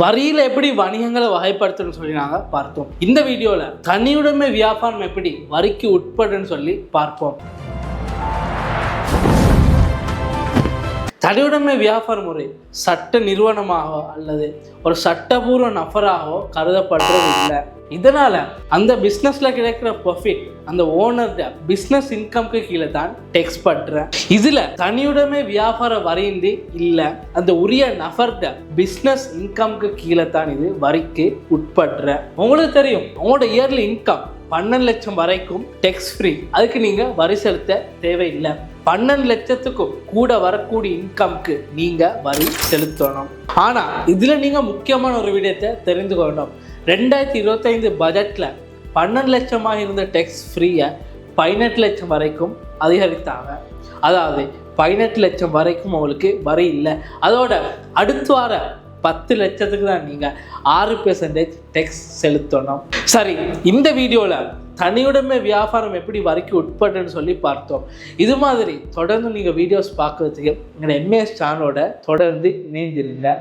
வரியில எப்படி வணிகங்களை வகைப்படுத்தணும்னு சொல்லி நாங்க பார்த்தோம். இந்த வீடியோல தனியுடைமை வியாபாரம் எப்படி வரிக்கு உட்படுன்னு சொல்லி பார்ப்போம். தனியுடைமை வியாபார முறை சட்ட நிறுவனமாகவோ அல்லது ஒரு சட்டபூர்வ நபராகவோ கருதப்படுறது இல்லை. இதனால அந்த பிஸ்னஸ்ல கிடைக்கிற ப்ராஃபிட் அந்த ஓனர்ட பிஸ்னஸ் இன்கம்க்கு கீழே தான் டேக்ஸ் பண்ற. இதுல தனியுடைமை வியாபார வரியின்றி இல்லை, அந்த உரிய நபர்ட பிஸ்னஸ் இன்கம்க்கு கீழே தான் இது வரிக்கு உட்படுற. உங்களுக்கு தெரியும், உங்களோட இயர்லி இன்கம் 12 லட்சம் வரைக்கும் டேக்ஸ் ஃப்ரீ. அதுக்கு நீங்க வரி செலுத்த தேவையில்லை. 12 லட்சத்துக்கும் கூட வரக்கூடிய இன்கம்க்கு நீங்க வரி செலுத்தணும். ஆனா இதுல நீங்க முக்கியமான ஒரு விடயத்தை தெரிந்து கொள்ளணும். 2025 பட்ஜெட்ல 12 லட்சமாக இருந்த டேக்ஸ் ஃப்ரீயை 18 லட்சம் வரைக்கும் அதிகரித்தாங்க. அதாவது 18 லட்சம் வரைக்கும் உங்களுக்கு வரி இல்லை. அதோட அடுத்து வர 10 லட்சத்துக்கு தான் நீங்கள் 6% டேக்ஸ் செலுத்தணும். சரி, இந்த வீடியோவில் தனியுடைமை வியாபாரம் எப்படி வரிக்கு உட்பட்டுன்னு சொல்லி பார்த்தோம். இது மாதிரி தொடர்ந்து நீங்கள் வீடியோஸ் பார்க்கறதுக்கு எங்களோட எம்ஏஎஸ் சேனலோட தொடர்ந்து இணைஞ்சிருங்க.